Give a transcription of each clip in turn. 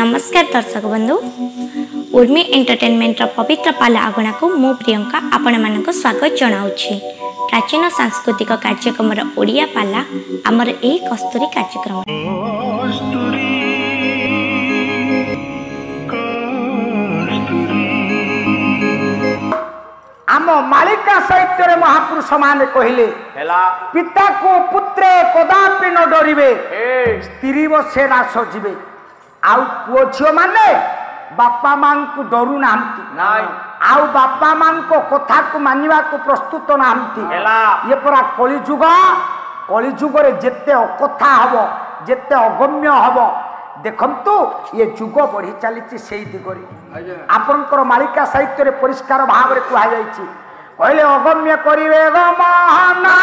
नमस्कार दर्शक बंधु उर्मी एंटरटेनमेंट पवित्र पाला आगणा को मु प्रियंका आपण मानक स्वागत जनाऊँगी। प्राचीन सांस्कृतिक कार्यक्रम ओडिया पाला आमर एही कस्तूरी कार्यक्रम आम मालिका साहित्य महापुरुष माने कहले पिता को पुत्रे कदापि न डरिबे स्त्री व से नाश जीवे आउ पुओ झियो माने बापा मां को डरू नाहंती आउ बापा मां को कथा को मानिबा को प्रस्तुत नाहंती ये परा कली जुग रे जेते अकथा हबो जेते अगम्य हबो देखंतु ये जुग बढ़ी चली से दिगरे आपनकर मालिका साहित्य रे परिष्कार भाव रे कुहा जाईछि कहले अगम्य करिवे गमना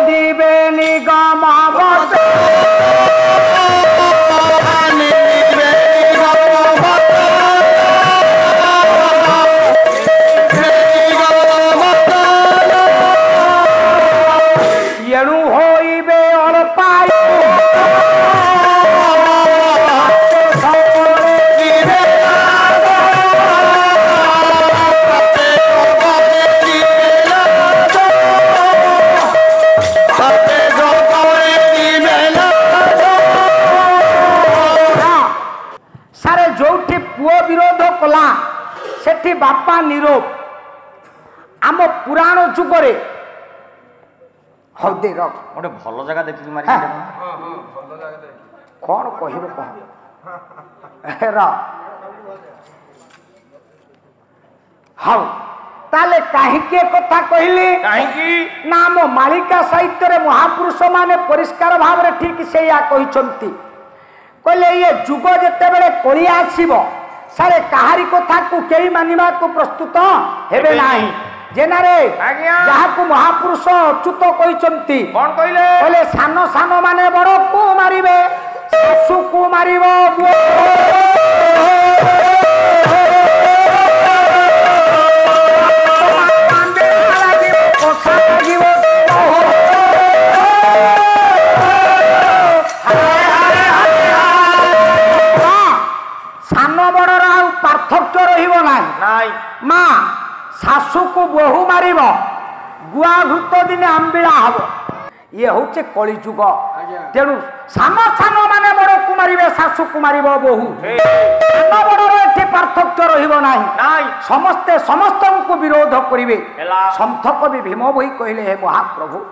दिबे निगम बसे सेठी बापा नीरव आम पुराण जुगरे हदे गोटे भल जगह देखी मारी कौन कहबे कह हाँ ताले कहीं कथा कहली कहीं ना आम मालिका साहित्य रे महापुरुष माने परिष्कार भाव रे ठीक से कहते कहले ये जुग जेते बेले कली आसीबो सारे कहारी कथा को कई मानिबा को प्रस्तुत हेबे नाही जेनारे जहा को महापुरुष अच्युत कहिसंती कोन कहले कहले सानो सानो माने बड़ को मारिबे सासु को मारिबो पार्थक्य रहिबो नाही माँ सासु को बहु मारिब गुआ घृत दिन आंबिला हब ये होचे कली जुग तेणु सान सान माने बड़ को मारिबे सासु को मारिब बहु सान बड़ एठी पार्थक्य रहिबो नाही समस्ते समस्तन को विरोध करिवे संत कवि भीम भई कहले हे महाप्रभु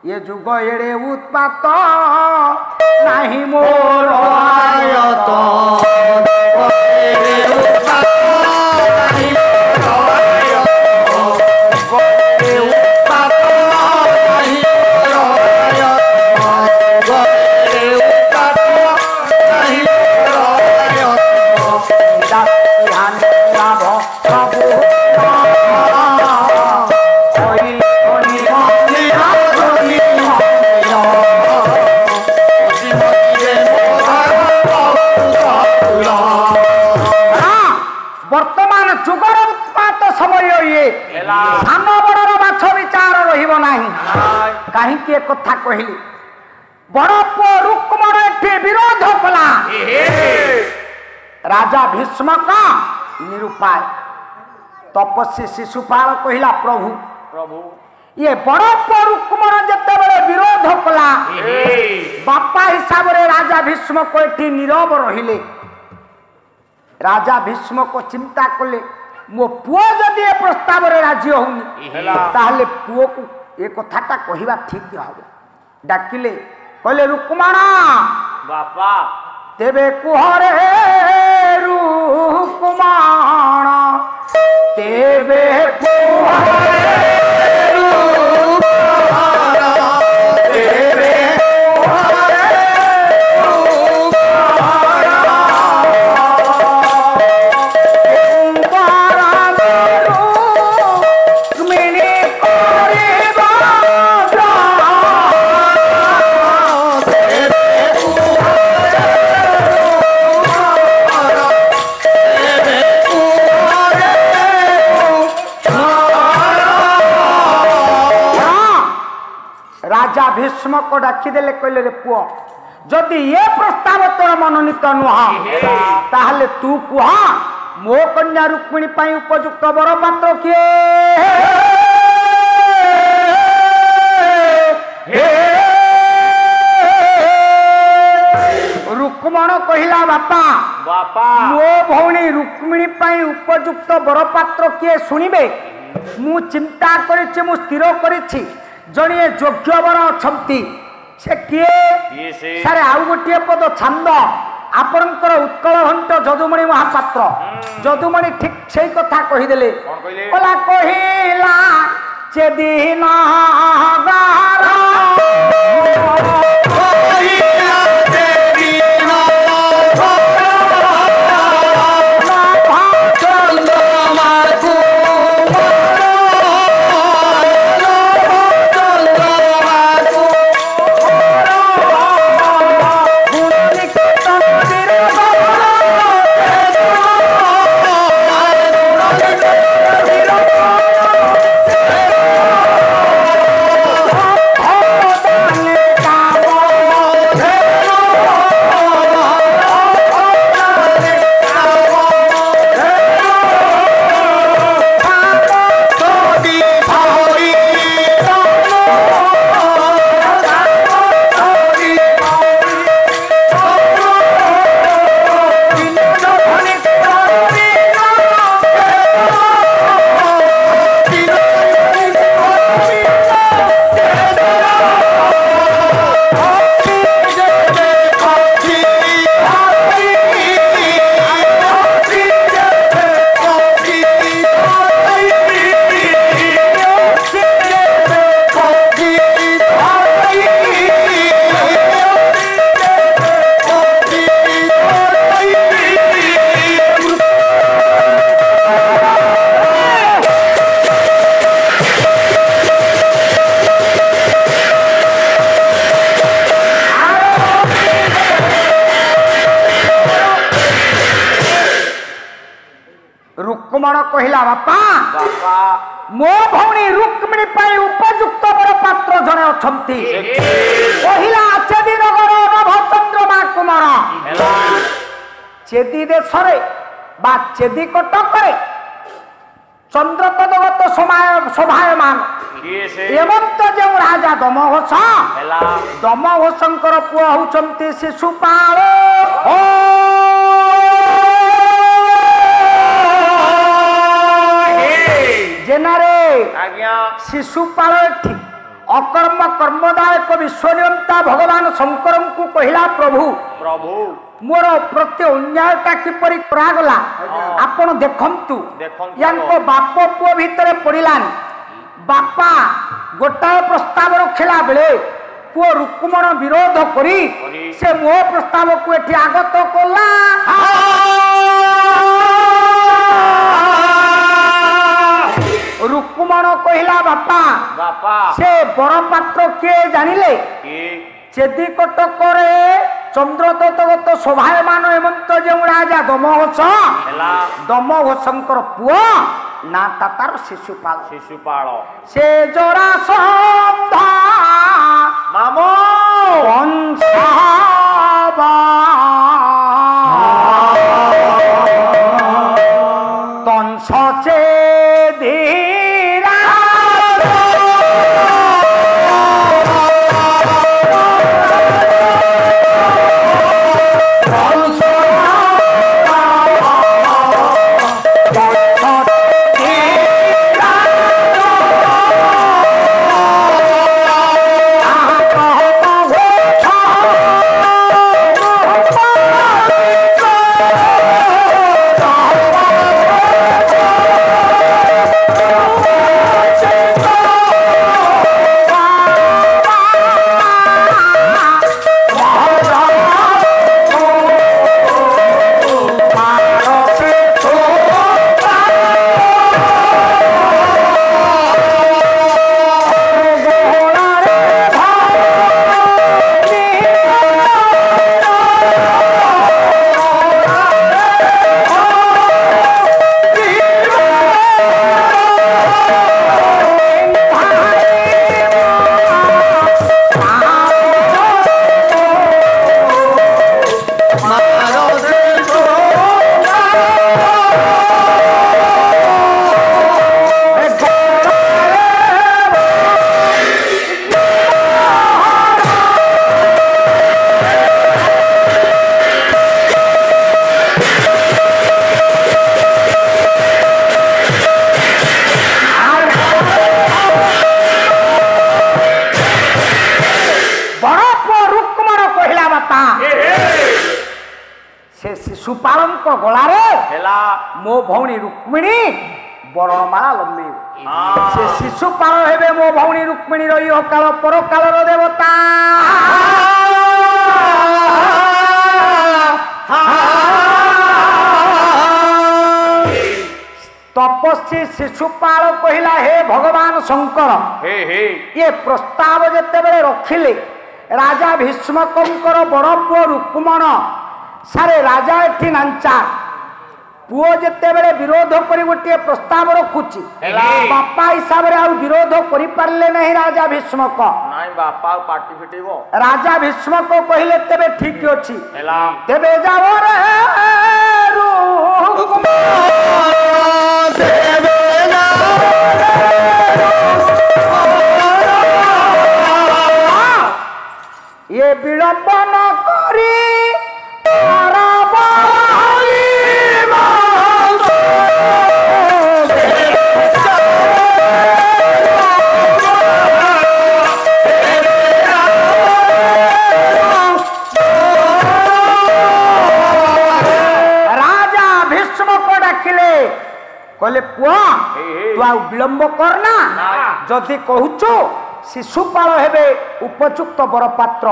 ये जुग एड़े उत्पात नाही मोर आयत वर्तमान जुगर उत्पात समय ये सान बड़र बाछ विचार रहिबो नाही कहीं कथा कहली बड़ पुओ रुक्मण एठी विरोध कला राजा भीष्म का निरुपाय तपस्वी शिशुपाल कहला प्रभु ये बड़ पुओ रुक्मण जते बेले विरोध कला बापा हिसाब रे राजा भीष्म को एठी नीरव रहिले राजा भीष्म को चिंता कले मो पुओ जदि ए प्रस्ताव रे राजी होनी ताहले पुओ को ए कथाटा कहिबा ठीक हबो डाकिले कहले रुक्मण बापा तेबे कुहरे रुक्मण तेबे कुहरे राजा भीष्म को डाकी देले कहले रे पुओ जदि ये प्रस्ताव तोर मनोनीत नुह ताहले तू कुह मो कन्या रुक्मिणी पाई उपयुक्त वर पात्र किए रुक्मण कहिला बापा बापा मो भौणी रुक्मिणी पाई उपयुक्त वर पात्र किए सुनिबे मु चिंता करिछि मु स्थिर करिछि जणिए योग्य वर अछंती से किए सारे आउ गोटे पद छंद आपणकर उत्कल घंट जदुमणि महापात्र जदुमणि ठीक से कथा कहीदेले कला कहिला चेदिन गारा कहिला बापा मो भौणी रुक्मिणी पाई उपयुक्त वर पात्र जने अछंती कहिला चेदी नगर नभचंद्रमा कुमार चेदी देशरे बा चेदी कटकरे चंद्र तदगत शोभायमान एवंत जो राजा दमघोष दमघोषंकर पुआ होचंती शिशुपाल जेनारे शिशुपाल अकर्म कर्मदायक विश्वनियंता भगवान शंकर को कहिला प्रभु प्रभु मोर प्रति अन्यायटा किपरि करागला आपण देखंतु यानको बाप पुओ भितरे पड़िलान बापा गोटाए प्रस्ताव रखिला बेले पुओ रुक्मण विरोध करी से मो प्रस्ताव को एठी आगत कला रुक्मण कहिला बापा बापा से बरपात्र के जानिले चेदी कटकरे चंद्र तत्वगत शोभायमान हेमंत जो राजा दमघोष दमघोषंकर पुओ ना तार शिशुपाल शिशुपाल से जरा संधा मामो वंशावा तंस चेदी मो भौणी रुक्मिणी बरणमाला लंबे से शिशुपाल हेबे मो भौणी रुक्मिणी रही काल पर कालर देवता तपस्वी शिशुपाल कहला हे भगवान शंकर ये प्रस्ताव जेते बेले रखिले राजा भीष्मकर बड़ पुओ रुक्मण सारे राजा एठी नांचा पुओ जेते बेले विरोध करी गोटे प्रस्ताव रखुची बापा हिसाब रे आ विरोध करि पारले नहीं राजा भीष्मक नाही बापा पार्टी फिटेबो राजा भीष्मक कहिले तेबे ठीक अछि तेबे जाओ रे ये विलंब न करी कहले पुआ तू आ विलंब करना जदि कहूचु शिशुपाल हेबे उपयुक्त बरपात्र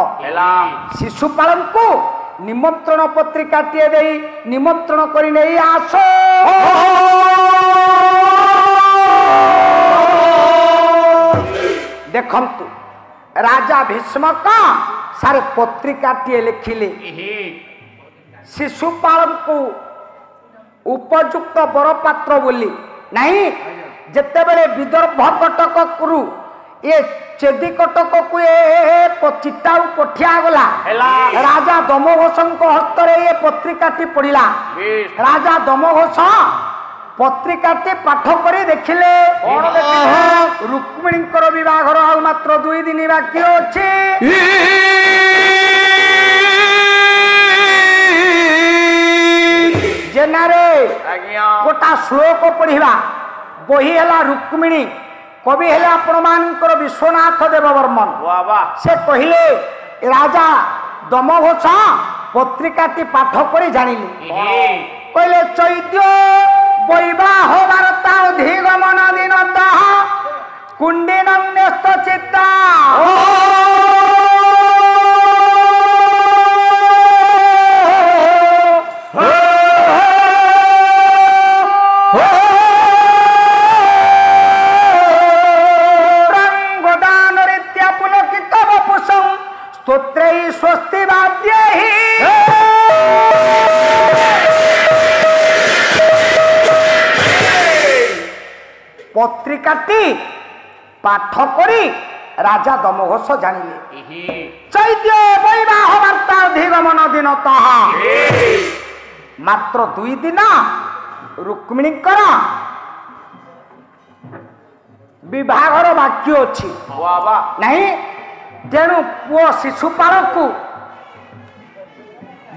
शिशुपाल को निमंत्रण पत्रिका टिए देई निमंत्रण करी नै आसो देखंतु राजा भीष्मक सारे पत्रिका टिए लिखिले शिशुपाल को उपयुक्त बरपात्र बोली नहीं जेते बेले विदर्भ कटक कुरु ये चेदी कटक को चिट्टा पठिया गला राजा दमघोष हस्तरे ये पत्रिकाटी पड़ा राजा दमघोष पत्रिकाटी पाठ कर देखिले रुक्मिणी विवाहर आ मात्र 2 दिन बाकी अच्छे जेनारे गोटा श्लोक पढ़ा बही है रुक्मिणी कवि है आपण मानकर विश्वनाथ देव बर्मन से कहले राजा दमघोष पत्रिकाटी पाठ कर जानिले कहले चैत्य वैवाह वार्ता अधिगमन दिन कुंडिन न्यस्त चित्ता स्तोत्रै स्वस्ति वाद्यैहि पत्रिकाटी पाठ करी राजा दमघोष जानिले चैत्य वैवाह वार्ता अधिगमन दिन ताहा मात्र 2 दिन रुक्मिणीकर विवाहर बाक्य अछि नहीं तेणु पुओ शिशुपाल को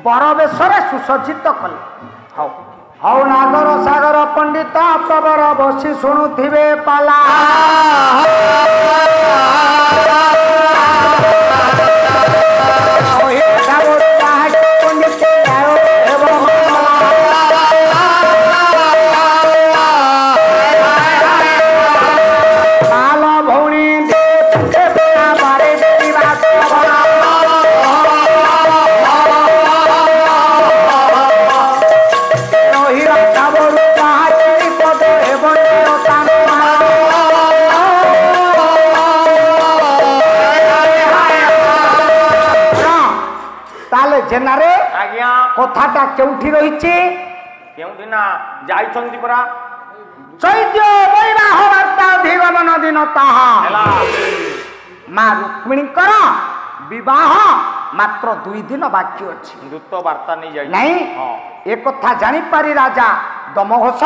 बर बेशरे सुसज्जित कले हौ नागर सागर पंडित प्रवर बसी शुणुथिबे पाला जेनारे कथाटा केउठी रहिछि केउठी ना जाइछन्ति परा चैत्य वैवाह वार्ता अधिगमन दिन ताहा मां रुक्मिणीकर विवाह मात्र 2 दिन बाकी अछि दूत वार्ता नहीं जाई नहीं ए कथा जानि पारी राजा दमघोष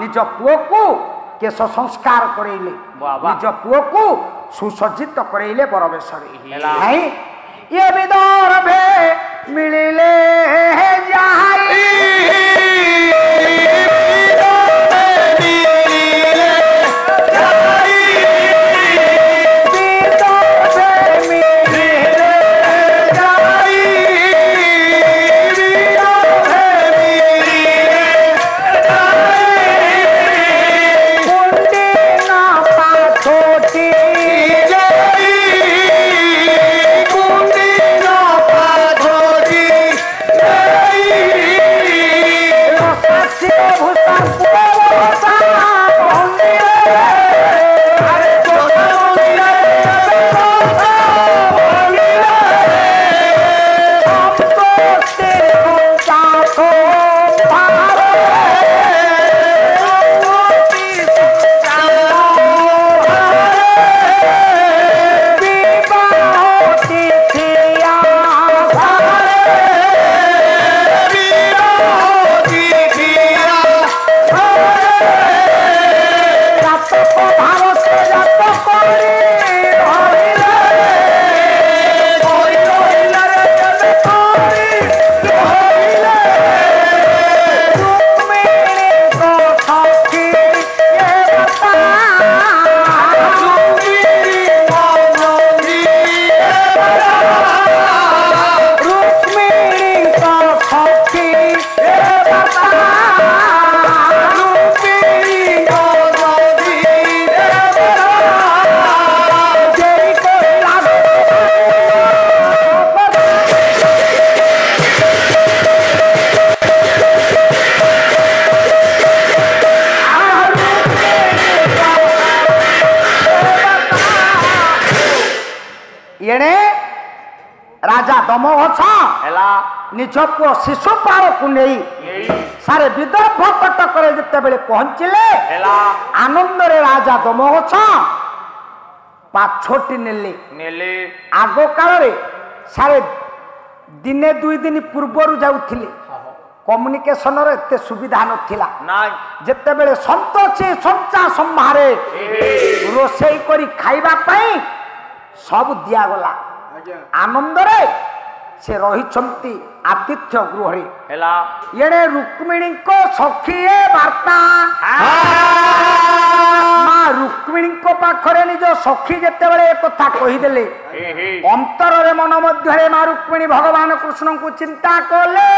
निज पुओ को केश संस्कार करेले निज पुओ को सुसज्जित करेले बरवेशरे नहीं ये विदर्भे मिलिले जाई राजा दमघोष ହେଲା निज पुओ शिशुपाल को नहीं सारे विदर्भ कटक जिते पहुंचले ହେଲା आनंद रे राजा दमघोष पाछोटी नेले ନେଲେ आग काल सारे दिने दुई दिन पूर्वर जाऊले कम्युनिकेशन एते सुविधा नथिला ନାଇଁ जेतेबेले संतोषी संचा संभारे रोषेई करी खाइबा पई सब दिया गला आनंद रे से रही आतिथ्य गृह ହେଲା ये रुक्मिणी को सखी वार्ता माँ रुक्मिणी पाखरे निज सखी जेतेबेले एक कथा कहीदेले अंतर रे मन मध्य माँ रुक्मिणी भगवान कृष्ण को चिंता कले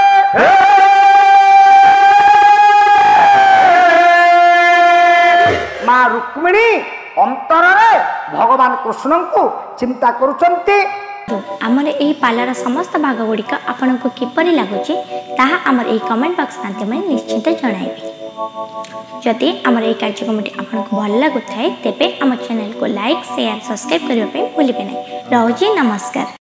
माँ रुक्मिणी अंतर रे भगवान कृष्ण को चिंता करुचंती आमर यही पालार समस्त भाग गुड़िक आपन को किपरि लगुची ताहा आमर यही कमेंट बॉक्स माध्यम निश्चित जणाइबे जदि आमर यही कार्यक्रमटी आपन को भल लगुथाए तेबे आम चैनल को लाइक शेयर सब्सक्राइब करबे भूलिबे नहीं। रहूची नमस्कार।